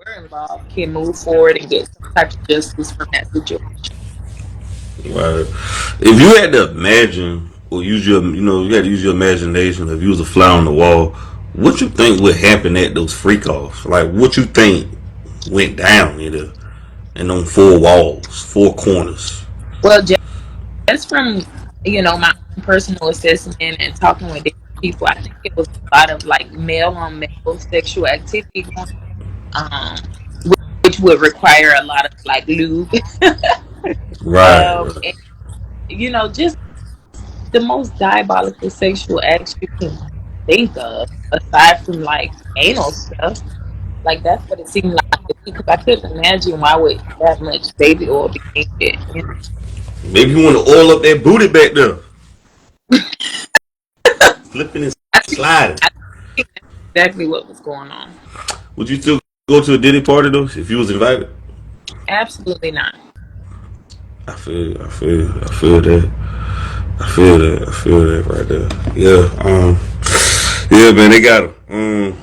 were involved can move forward and get some type of justice from that situation. Right. If you had to imagine or use your, you had to use your imagination. If you was a fly on the wall, what you think would happen at those freak offs? Like, what you think went down and on four walls, four corners? Well, just from my own personal assessment and talking with different people, I think it was a lot of like male on male sexual activity going on, which would require a lot of like lube. Right. And just the most diabolical sexual acts you can think of, aside from like anal stuff. Like that's what it seemed like to me because I couldn't imagine why would that much baby oil be needed. Maybe you want to oil up that booty back there, flipping and I think, sliding. I think that's exactly what was going on. Would you still go to a Diddy party though if you was invited? Absolutely not. I feel that. I feel that right there. Yeah, man, they got him.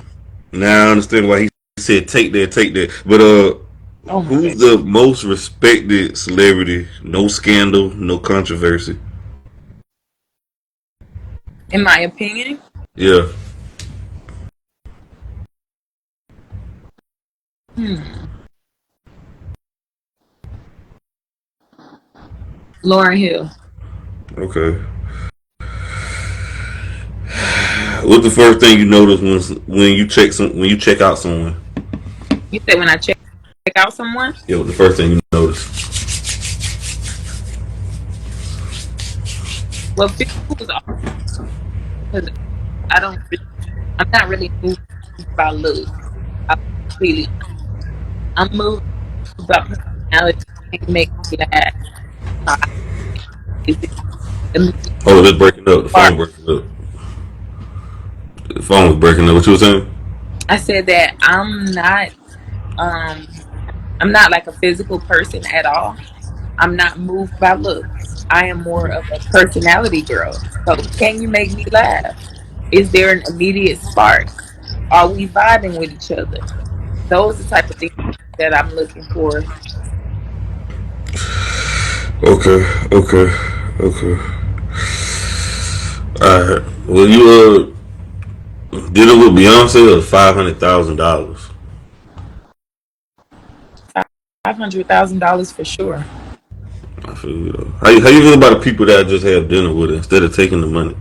Now I understand why he said take that. But Oh my who's goodness. the most respected celebrity? No scandal, no controversy. In my opinion, Yeah. hmm, Lauren Hill. Okay. What's the first thing you notice when you check out someone? You said when I check out someone, Yeah, what's the first thing you notice? well, physical is all because I don't. I'm not really moved by looks. I'm completely. I'm moved by personality. Can you make me laugh? No, is it immediate Oh, it's breaking up. The part? phone breaking up. The phone was breaking up. What you were saying? I said that um I'm not like a physical person at all. I'm not moved by looks. I am more of a personality girl. So can you make me laugh? Is there an immediate spark? Are we vibing with each other? Those are the type of things that I'm looking for. Okay, okay, okay. Alright. Well, you did it with Beyonce or $500,000? $500,000 for sure. I feel you though. How you feel about the people that just have dinner with her instead of taking the money?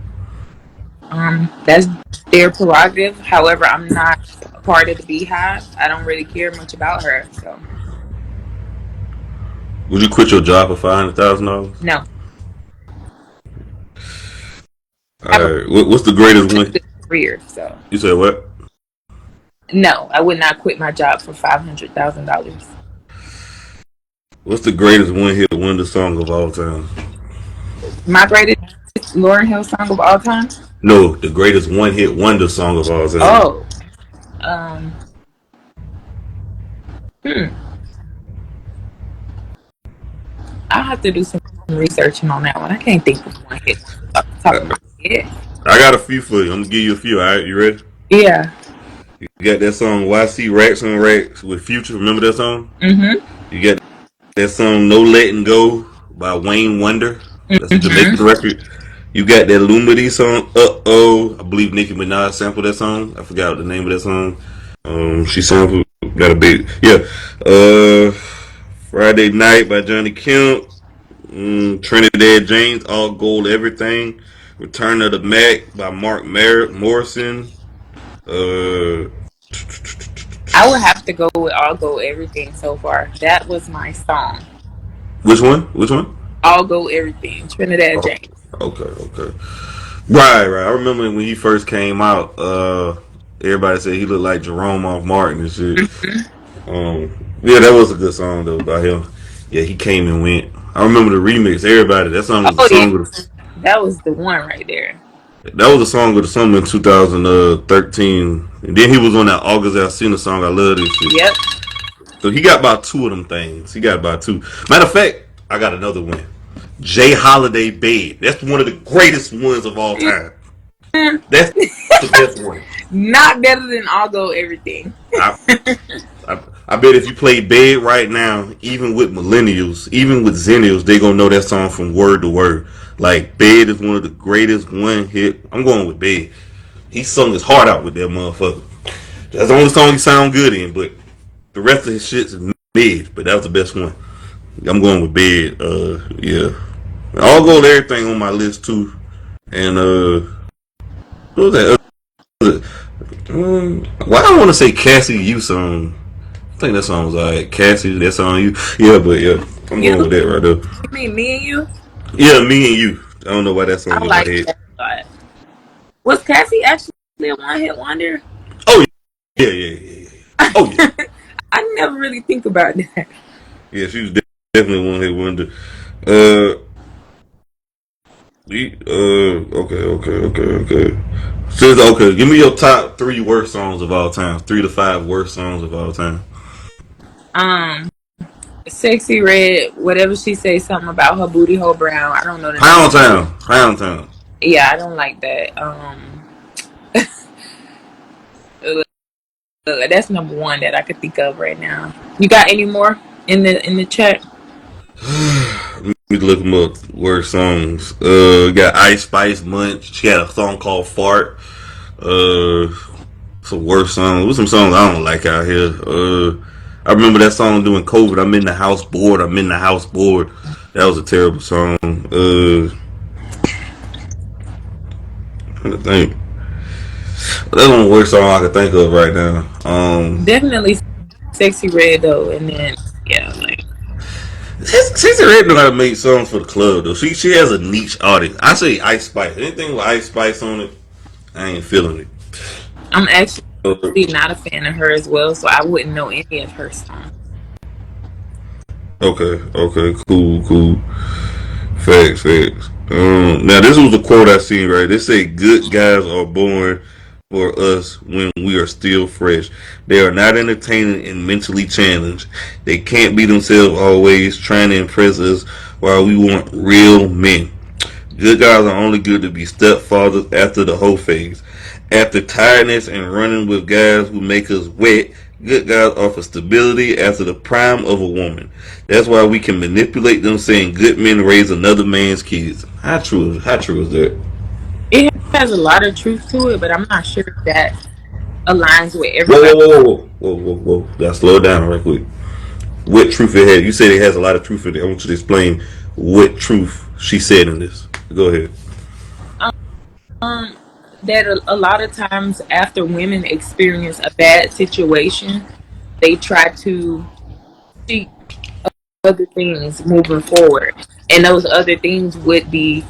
That's their prerogative. However, I'm not a part of the beehive. I don't really care much about her. So Would you quit your job for $500,000? no. I have Alright. What's the greatest a one? good career. So You said what? no, I would not quit my job for $500,000. What's the greatest one hit wonder song of all time? My greatest Lauren Hill song of all time. No, the greatest one hit wonder song of all time. Oh, um, hmm. I'll have to do some researching on that one. I can't think of one hit off the top of my head. I got a few for you. I'm gonna give you a few. All right, you ready? Yeah. You got that song "YC Racks on Racks" with Future. Remember that song? Mm-hmm. You got that song "No Letting Go" by Wayne Wonder. That's a Jamaican Mm-hmm. record. You got that Lumity song "Uh Oh." I believe Nicki Minaj sampled that song. I forgot the name of that song. She sampled got a big uh Friday Night by Johnny Kemp. Trinidad James, All Gold Everything. Return of the Mac by Morrison. Uh, I would have to go with All Go Everything so far. That was my song. which one? Which one? All Go Everything. Trinidad Oh, James. okay. Right. I remember when he first came out. Everybody said he looked like Jerome off Martin and shit. Mm-hmm. Yeah, that was a good song though by him. Yeah, he came and went. I remember the remix. Everybody, that song was the Oh yeah, song of the, that was the one right there. that was the song of the summer in 2013. And then he was on that August Alsina song. I love this shit. Yep. So he got about two of them things. He got about two. Matter of fact, I got another one. Jay Holiday Babe. That's one of the greatest ones of all time. That's the best one. Not better than All Go Everything. I, I, I bet if you play Bed right now, even with millennials, even with zennials, they gonna know that song from word to word. Like Bed is one of the greatest one hit. I'm going with Bed. He sung his heart out with that motherfucker. That's the only song he sound good in, but the rest of his shit's mid. But that was the best one. I'm going with Bed. Yeah. I'll go with everything on my list too. And what was that? Why I want to say Cassie You song? I think that song was alright. Cassie, that song you. Yeah, but yeah, I'm You? going with that right there. You mean me and you? Yeah, Me and You. I don't know why that song I in my like head. that a lot. Was Cassie actually a one hit wonder? Oh yeah. Oh yeah. I never really think about that. Yeah, she was definitely one hit wonder. Uh, okay. Says okay. Give me your top three worst songs of all time. 3 to 5 worst songs of all time. Um, Sexy Red, whatever she say, something about her booty hole brown. I don't know the name Pound of it. Town. Pound Town. Yeah, I don't like that. That's number one that I could think of right now. You got any more in the chat? Let me look them up. Worst songs. Got Ice Spice Munch. She had a song called Fart. Uh, some worst songs. What's some songs I don't like out here? I remember that song doing COVID. I'm in the house bored. I'm in the house bored. That was a terrible song. Trying to think. That's one worst song I can think of right now. Definitely Sexy Red though, and then yeah, like She's already know how to make songs for the club though. She has a niche audience. I say Ice Spice. Anything with Ice Spice on it, I ain't feeling it. I'm actually Uh, not a fan of her as well, so I wouldn't know any of her songs. okay, cool. Facts. Now this was a quote I seen right. They say good guys are born for us when we are still fresh. They are not entertaining and mentally challenged. They can't be themselves always trying to impress us while we want real men. Good guys are only good to be stepfathers after the hoe phase. After tiredness and running with guys who make us wet, good guys offer stability after the prime of a woman. That's why we can manipulate them saying good men raise another man's kids. How true is that? It has a lot of truth to it, but I'm not sure if that aligns with Whoa, everybody. whoa. Gotta slow it down right quick. What truth it has? You said it has a lot of truth in it. I want you to explain what truth she said in this. Go ahead. Um, that a lot of times after women experience a bad situation, they try to seek other things moving forward, and those other things would be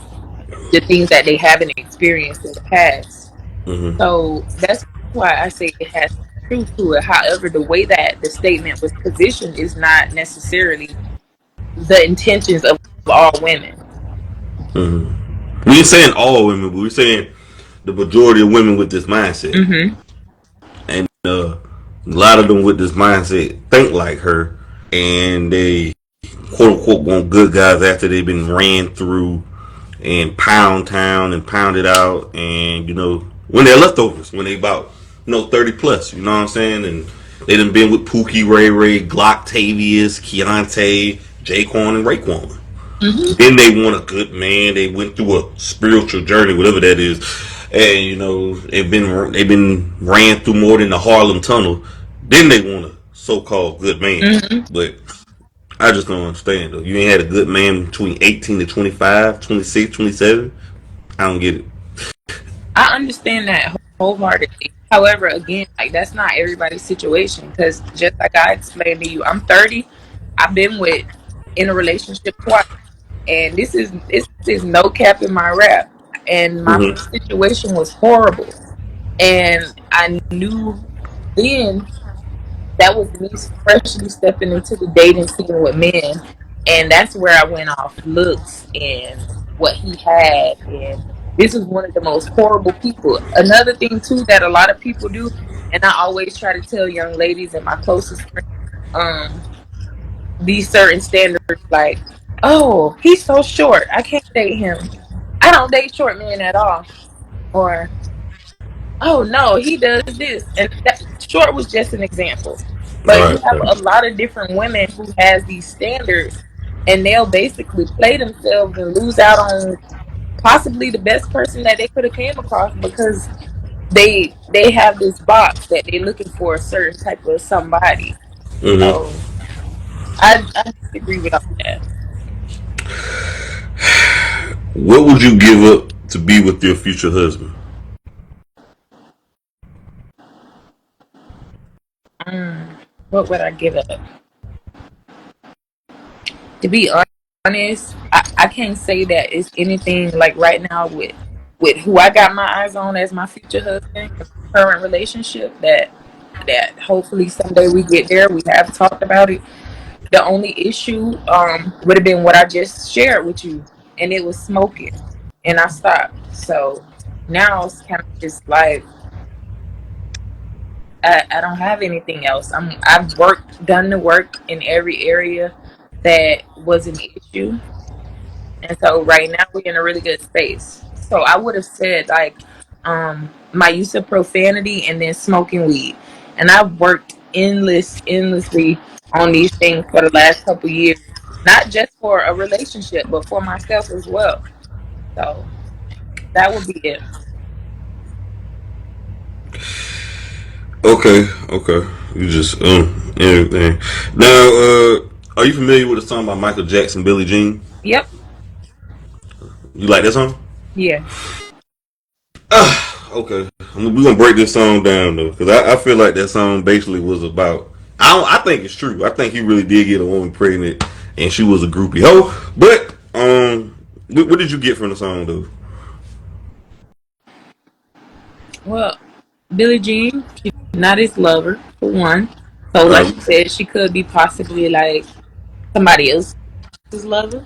the things that they haven't experienced in the past. Mm-hmm. So that's why I say it has truth to it. However, the way that the statement was positioned is not necessarily the intentions of all women. Mm-hmm. We ain't saying all women, but we're saying the majority of women with this mindset. Hmm. And a lot of them with this mindset think like her, and they quote unquote want good guys after they've been ran through and pound town and pounded out, and when they're leftovers, when they about 30 plus, you know what I'm saying, and they done been with Pookie, Ray, Glocktavius, Keontae, Jaquan, and Raekwon. Hmm. Then they want a good man. They went through a spiritual journey, whatever that is, and they've been ran through more than the Harlem Tunnel. Then they want a so-called good man, Hmm. but I just don't understand though. You ain't had a good man between 18 to 25, 26, 27. I don't get it. I understand that wholeheartedly. However, again, like that's not everybody's situation because just like I explained to you, I'm 30. I've been with in a relationship twice, and this is no cap in my rap. And my Mm-hmm. first situation was horrible, and I knew then that was me freshly stepping into the dating scene with men, and that's where I went off looks and what he had, and this is one of the most horrible people. Another thing too that a lot of people do, and I always try to tell young ladies and my closest friends, these certain standards like, oh, he's so short, I can't date him. I don't date short men at all, or oh no, he does this, and that short was just an example. All But you right. have a lot of different women who has these standards, and they'll basically play themselves and lose out on possibly the best person that they could have came across because they have this box that they're looking for a certain type of somebody. Mm-hmm. So I disagree with all that. What would you give up to be with your future husband? What would I give up? To be honest, I can't say that it's anything like right now with who I got my eyes on as my future husband, my current relationship that hopefully someday we get there. We have talked about it. The only issue would have been what I just shared with you, and it was smoking, and I stopped. So now it's kind of just like I don't have anything else. I've done the work in every area that was an issue. And so right now we're in a really good space. So I would have said like my use of profanity and then smoking weed. And I've worked endlessly on these things for the last couple years. Not just for a relationship, but for myself as well. So that would be it. Okay, okay. You just everything. Now, are you familiar with the song by Michael Jackson, Billie Jean? Yep. You like that song? Yeah. Okay, we're gonna break this song down though, because I feel like that song basically was about. I think it's true. I think he really did get a woman pregnant, and she was a groupie hoe. But what did you get from the song though? Well, Billie Jean, she's not his lover, for one. So like Uh, you said, she could be possibly like somebody else's lover.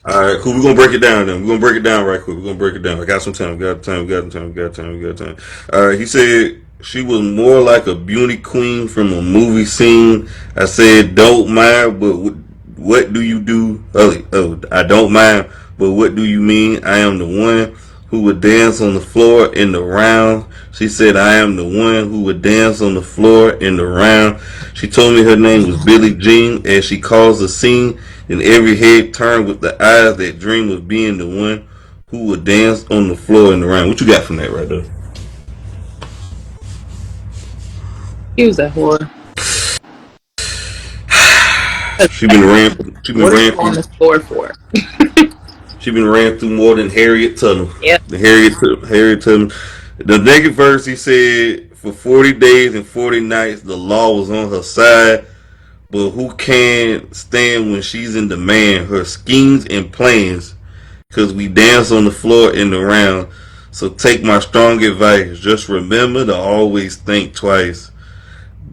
all right, cool. We're gonna break it down then. We're gonna break it down right quick. We're gonna break it down. I got some time. We got time. We got time. We got time. We got time. All right. He said she was more like a beauty queen from a movie scene. I said, don't mind, but what do you do? I don't mind, but what do you mean? I am the one who would dance on the floor in the round. She said, I am the one who would dance on the floor in the round. She told me her name was Billie Jean as she calls the scene. And every head turned with the eyes that dream of being the one who would dance on the floor in the round. What you got from that right there? He was a whore. She been ran. She been What are ran you on through. the floor for? She been ran through more than Harriet Tubman. Yep. The Harriet Tubman. The next verse he said, for 40 days and 40 nights the law was on her side, but who can stand when she's in demand? Her schemes and plans, cause we dance on the floor in the round. So take my strong advice. Just remember to always think twice.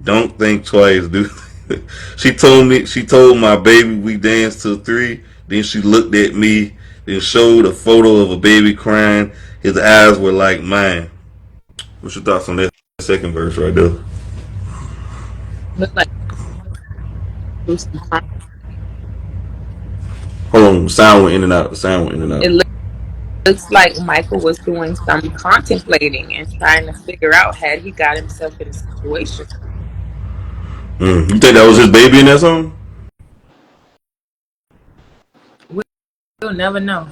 Don't think twice, dude. She told my baby we danced till 3. Then she looked at me, then showed a photo of a baby crying. His eyes were like mine. What's your thoughts on that second verse right there? Looked like through some Hold on, the sound went in and out. The sound went in and it out. looks like Michael was doing some contemplating and trying to figure out had he got himself in a situation. You think that was his baby in that song? We'll never know.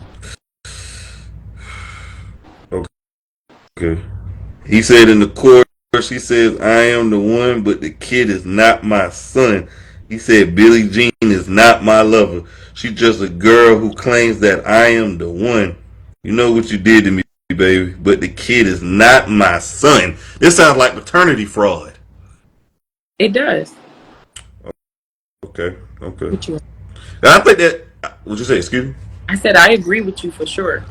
Okay. He said in the chorus, he says, I am the one, but the kid is not my son. He said, Billie Jean is not my lover. She's just a girl who claims that I am the one. You know what you did to me, baby, but the kid is not my son. This sounds like paternity fraud. It does. Okay, okay. With you. I think that, what'd you say, excuse me? I said I agree with you for sure.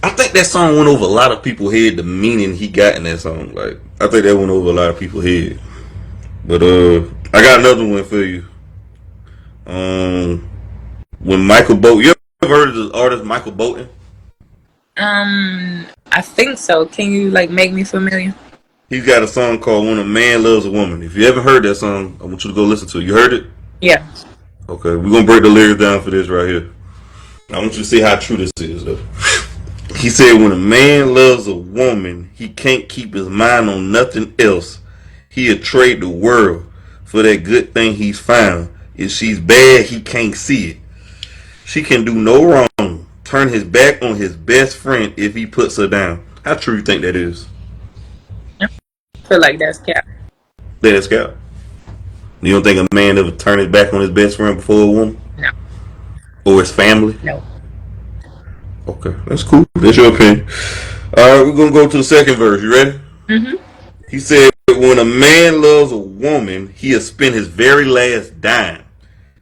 I think that song went over a lot of people's head, the meaning he got in that song. Like, I think that went over a lot of people's head. But I got another one for you. Um, when Michael Bolton, you ever heard of the artist Michael Bolton? I think so. Can you like make me familiar? He's got a song called "When a Man Loves a Woman." If you haven't heard that song, I want you to go listen to it. You heard it? Yeah. Okay, we're gonna break the lyrics down for this right here. I want you to see how true this is, though. He said, "When a man loves a woman, he can't keep his mind on nothing else. He'll trade the world for that good thing he's found. If she's bad, he can't see it. She can do no wrong. Turn his back on his best friend if he puts her down. How true you think that is? I feel like that's cap. That is Scout. You don't think a man ever turn his back on his best friend before a woman No, or his family? no. Okay, that's cool. That's your opinion. All right, we're gonna go to the second verse. You ready? Hmm. He said, "When a man loves a woman, he'll spend his very last dime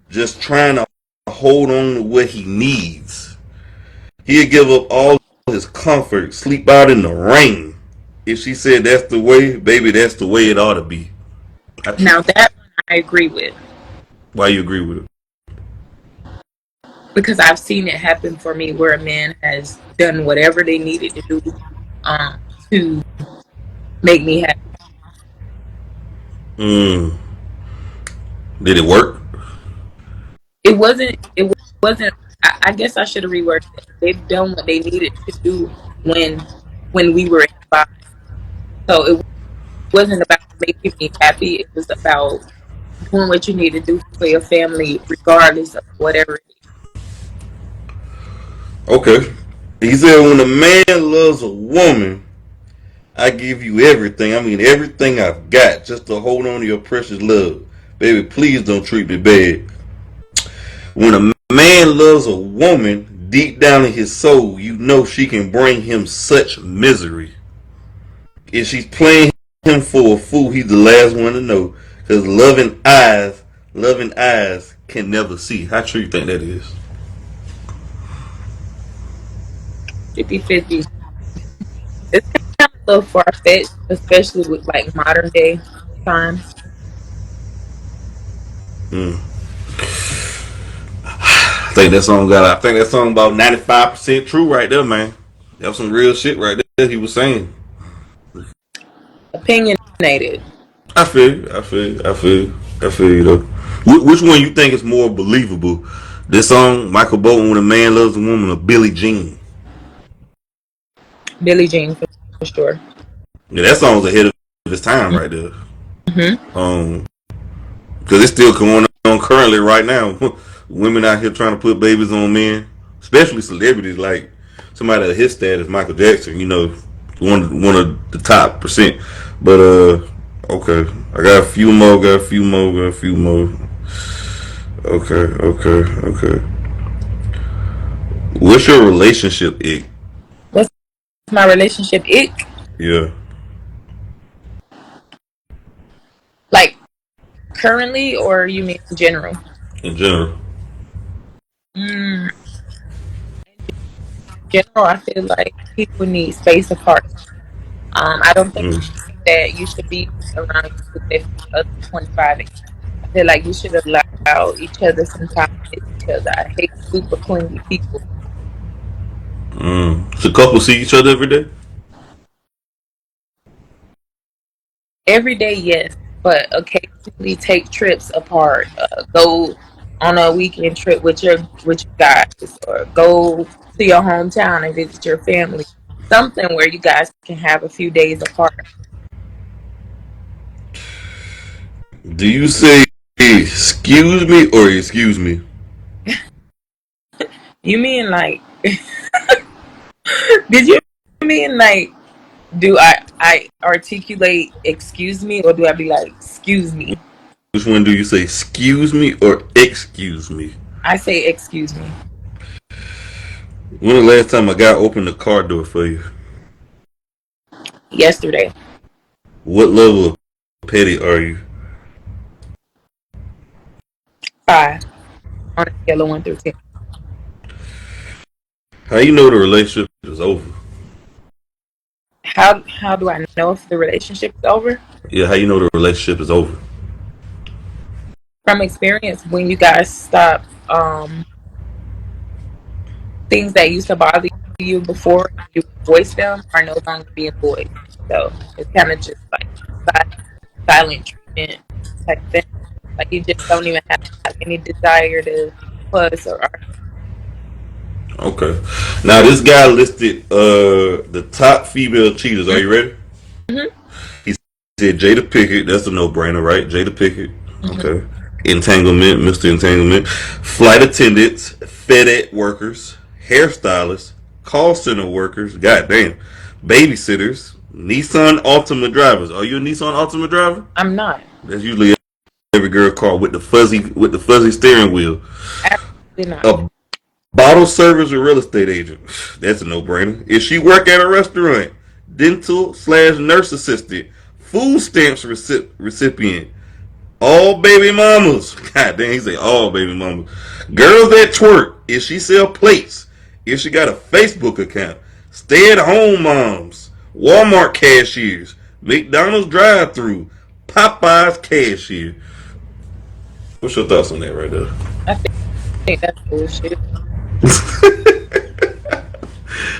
just trying to hold on to what he needs. He'll give up all his comfort, sleep out in the rain. If she said that's the way, baby, that's the way it ought to be." Not true. Now that one I agree with Why you agree with it? because I've seen it happen for me where a man has done whatever they needed to do um, to make me happy. Mm. Did it work? It wasn't. It wasn't. I guess I should have reworked it. They've done what they needed to do when when we were involved. So it wasn't about making me happy. It was about doing what you need to do for your family, regardless of whatever. Okay. He said, when a man loves a woman, I give you everything. I mean, everything I've got just to hold on to your precious love. Baby, please don't treat me bad. When a man loves a woman, deep down in his soul, you know she can bring him such misery. If she's playing him for a fool, he's the last one to know. Because loving eyes can never see. How true you think that is? 50-50. It's kind of a little far fetched, especially with like modern day times. Mm. I think that song about 95% true right there, man. That was some real shit right there he was saying. Opinionated. I feel you. I feel you. I feel you. I feel you though. Which one you think is more believable? This song, Michael Bolton, When a Man Loves a Woman, or Billie Jean? Billie Jean for sure. Yeah, that song's ahead of its time right there. Mm-hmm. Because it's still going on currently right now. Women out here trying to put babies on men, especially celebrities like somebody of his status, Michael Jackson. You know, one of the top percent. But okay, I got a few more. Got a few more. Got a few more. Okay, okay, okay. What's your relationship ick? What's my relationship ick? Yeah, Like currently, or you mean in general? in general. Mm, general, I feel like people need space apart. I don't think Mm. that you should be around your other 25. I feel like you should allow each other some time with each other. I hate super clingy people. Mm. So couples see each other every day. Every day, yes, but occasionally take trips apart. Go on a weekend trip with your guys, or go to your hometown and visit your family. Something where you guys can have a few days apart. Do you say excuse me or excuse me? You mean like? Did you mean like? Do I articulate excuse me, or do I be like excuse me? Which one do you say, excuse me or excuse me? I say excuse me. When the last time a guy opened the car door for you? Yesterday, What level of petty are you? 5 on a scale of 1 through 10. How you know the relationship is over? How do I know if the relationship is over? Yeah, how you know the relationship is over? From experience, when you guys stop things that used to bother you before, you voice them are no longer being voiced. So it's kind of just like silent treatment type thing. Like you just don't even have any desire to fuss or argue. Okay. Now this guy listed the top female cheaters. Are you ready? Mm-hmm. He said Jada Pickett. That's a no brainer, right? Jada Pickett. Hmm. Okay. Entanglement, Mr. Entanglement. Flight attendants, FedEx workers, hairstylists, call center workers, goddamn, babysitters, Nissan Altima drivers. Are you a Nissan Altima driver? I'm not. That's usually every girl car with the fuzzy steering wheel. Absolutely not. A bottle service or real estate agent. That's a no brainer. If she work at a restaurant, dental/nurse assistant, food stamps recipient, all baby mamas. God damn, he say all baby mamas. Girls that twerk. If she sell plates. If she got a Facebook account. Stay at home moms. Walmart cashiers. McDonald's drive through. Popeyes cashier. What's your thoughts on that right there? I think that's bullshit.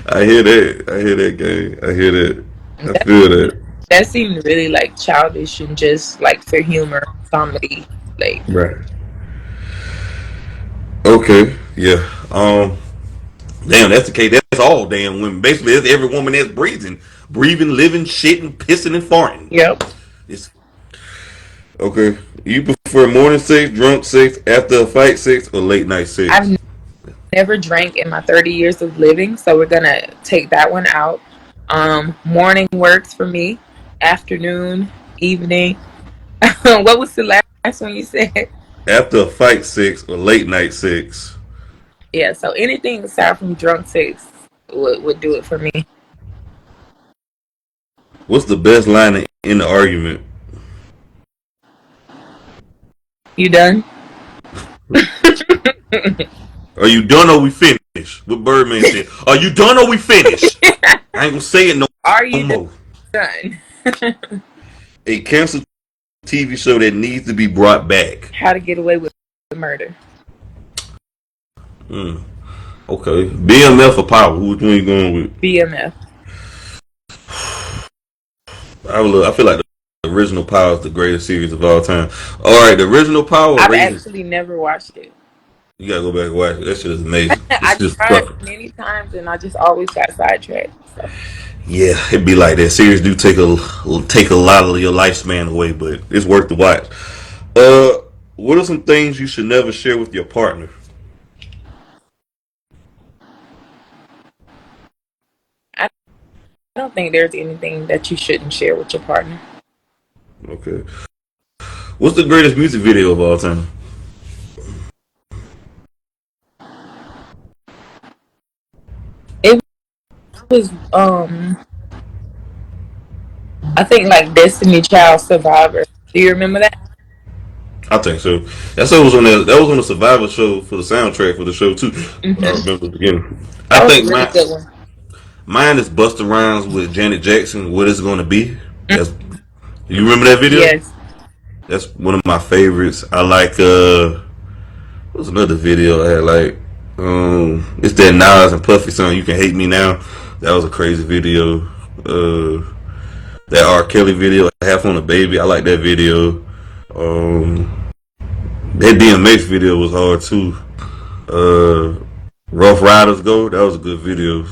I hear that. I hear that, gang. I hear that. I That, feel that. that seemed really like childish and just like for humor, comedy. Like, Right. Okay. Yeah. Damn, that's the case. That's all damn women. Basically, that's every woman that's breathing, living, shitting, pissing, and farting. yep. It's okay. You prefer morning sex, drunk sex, after a fight sex, or late night sex? I've never drank in my 30 years of living, so we're gonna take that one out. Morning works for me. Afternoon, evening. What was the last one you said? After a fight sex or late night sex? Yeah, so anything aside from drunk sex would do it for me. What's the best line in the argument? You done? Are you done or we finished? What Birdman said. Are you done or we finished? I ain't gonna say it Are no you more. done? A canceled TV show that needs to be brought back. How to get away with murder? Hmm. Okay. BMF or Power? Which one you going with? BMF. I feel like the original Power is the greatest series of all time. All right, the original Power I've raises. actually never watched it. You gotta go back and watch it. That shit is amazing. I It's just tried fucking. many times and I just always got sidetracked. So Yeah, it'd be like that. Series do take a lot of your lifespan away, but it's worth the watch. Uh, what are some things you should never share with your partner? I don't think there's anything that you shouldn't share with your partner. Okay. What's the greatest music video of all time? It was I think like Destiny Child Survivor. Do you remember that? I think so. That was on the Survivor show for the soundtrack for the show too. I Hmm. remember the beginning. I That was a think really good one. mine is Busta Rhymes with Janet Jackson. What is it gonna be? That's you remember that video? Yes. That's one of my favorites. I like what's another video I had like it's that Nas and Puffy song You Can Hate Me Now. That was a crazy video. That R. Kelly video, Half on a Baby, I like that video. That DMX video was hard too. Uh Rough Riders Go, that was a good video.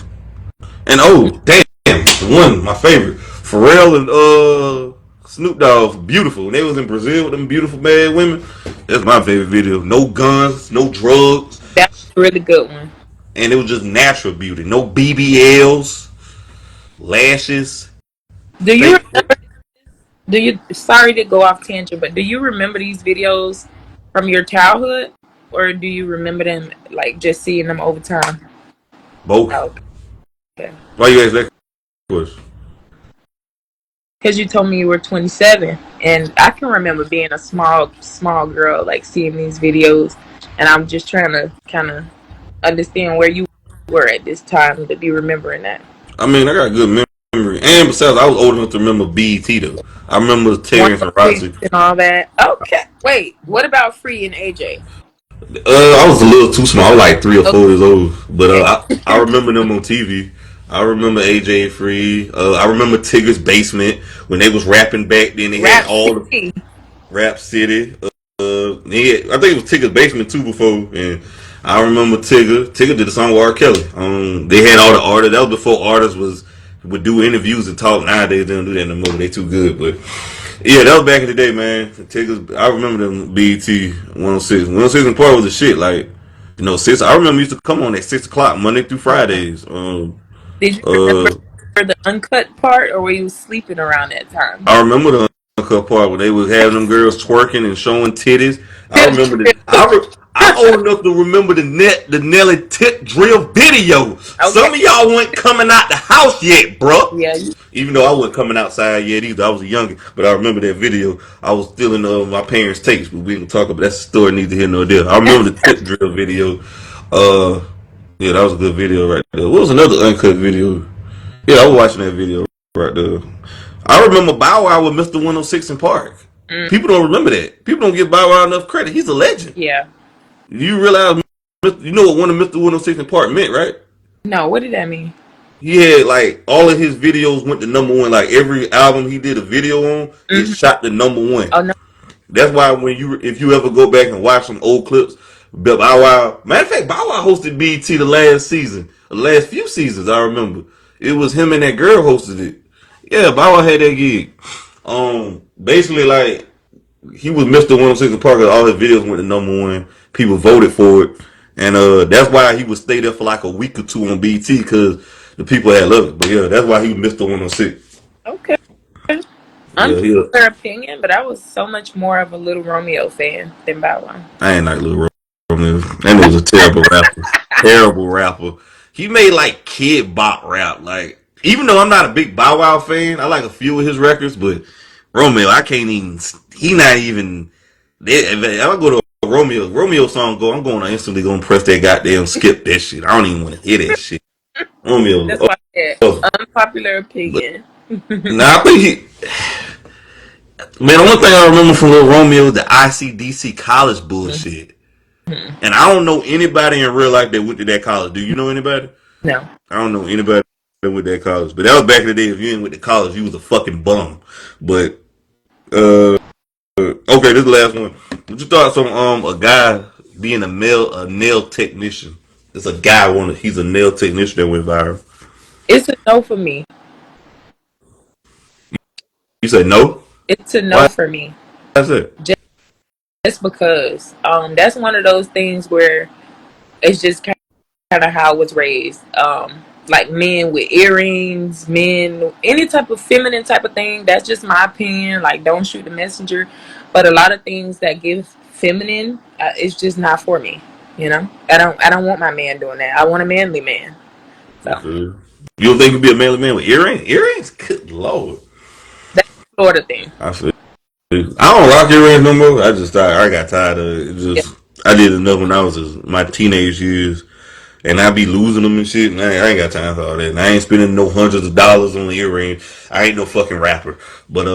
And oh damn, one my favorite. Pharrell and Snoop Dogg, Beautiful. And they was in Brazil with them beautiful bad women. That's my favorite video. No guns, no drugs, That was a really good one. and it was just natural beauty. No BBLs, lashes, Do you fake. remember? Do you? Sorry to go off tangent, but do you remember these videos from your childhood, or do you remember them like just seeing them over time? Both. Oh, okay. Why you ask that question? Because you told me you were 27, and I can remember being a small girl, like seeing these videos, and I'm just trying to kind of understand where you were at this time to be remembering that. I mean, I got good memory, and besides, I was old enough to remember BET though. I remember Terrence and 106 Roxy. and all that. Okay, wait. What about Free and AJ? I was a little too small. I was like 3 or 4 years old, but Okay. I remember them on TV. I remember AJ Free. I remember Tigger's Basement when they was rapping back then. They had Rap all the City. Rap City. I think it was Tigger's Basement too before, and I remember Tigger. Tigger did a song with R. Kelly. They had all the artists. That was before artists would do interviews and talk. Nowadays they don't do that no more. They too good, but Yeah, that was back in the day, man. I remember them BET 106. 106 and Park was the shit. Like, six. I remember used to come on at 6 o'clock Monday through Fridays. Did you remember Uh, the uncut part, or were you sleeping around that time? I remember the uncut part where they was having them girls twerking and showing titties. I remember the. I'm old enough to remember the Nelly tit drill video. Okay. Some of y'all weren't coming out the house yet, bruh. Yeah. Even though I wasn't coming outside yet either, I was a youngin', but I remember that video. I was stealing my parents' tapes, but we didn't talk about that story. Neither here nor there. I remember the tip drill video. Uh, yeah, that was a good video right there. What was another uncut video? Yeah, I was watching that video right there. I remember Bow Wow with Mr. 106 in Park. Mm, People don't remember that. People don't give Bow Wow enough credit. He's a legend. yeah. You realize, you know what one of Mr. 106 in Park meant, right? No, what did that mean? He had like all of his videos went to number one. Like every album he did a video on, it Hmm. shot to number one. Oh no. That's why if you ever go back and watch some old clips, Bow Wow. Matter of fact, Bow Wow hosted BET the last season, the last few seasons. I remember it was him and that girl hosted it. Yeah, Bow Wow had that gig. Basically like he was Mr. 106 in Park. All his videos went to number one. People voted for it, and that's why he would stay there for like a week or two on BT because the people had loved it. But yeah, that's why he was Mr. 106. Okay. Yeah, he. Unpopular opinion, but I was so much more of a Little Romeo fan than Bow Wow. I ain't like Lil Romeo. That was a terrible rapper. Terrible rapper. He made like kid bop rap. Like even though I'm not a big Bow Wow fan, I like a few of his records, but Romeo, I can't even. He not even. If I go to a Romeo song, I'm going to instantly go and press that goddamn skip that shit. I don't even want to hear that shit. Romeo, That's why I said oh, unpopular but opinion. nah, I think man, the one thing I remember from Lil Romeo is the ICDC college bullshit. And I don't know anybody in real life that went to that college. Do you know anybody? No. I don't know anybody that went to that college. But that was back in the day. If you ain't went to college, you was a fucking bum. But okay, this is the last one. What you thoughts on a guy being a nail technician? It's a guy he's a nail technician that went viral. It's a no for me. You say no? It's a no Why for me. is that? Just because that's one of those things where it's just kind of how I was raised. Like men with earrings, men, any type of feminine type of thing. That's just my opinion. Like, don't shoot the messenger. But a lot of things that give feminine, it's just not for me. You know, I don't want my man doing that. I want a manly man. I So feel you. You don't think you could be a manly man with earrings? Earrings? Good lord. that's the Florida thing. I feel you. I don't rock earrings no more. I got tired of it. Yeah. I did enough when I was my teenage years. And I be losing them and shit. And I ain't got time for all that. And I ain't spending no hundreds of dollars on the earring. I ain't no fucking rapper. But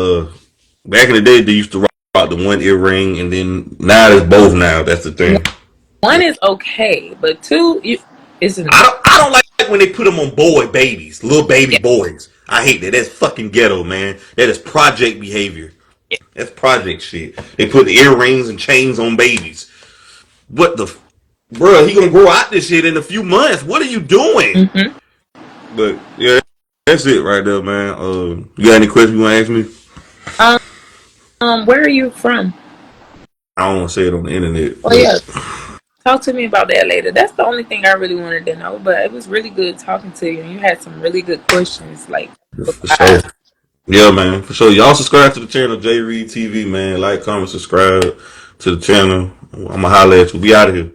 back in the day, they used to rock the one earring, and then now it's both. Now that's the thing. One is okay, but two is a no. I don't like when they put them on babies, little baby Yeah. boys. I hate that. That's fucking ghetto, man. That is project behavior. Yeah. That's project shit. They put earrings and chains on babies. What the, bruh? He gonna grow out this shit in a few months. What are you doing? Hmm. But yeah, that's it right there, man. You got any questions you want to ask me? Where are you from? I don't want to say it on the internet, Oh but yeah. Talk to me about that later. That's the only thing I really wanted to know. But it was really good talking to you. And you had some really good questions. Like, for sure. Yeah, man, for sure. Y'all subscribe to the channel, J Reed TV, man. Like, comment, subscribe to the channel. I'ma holler at you. We out of here.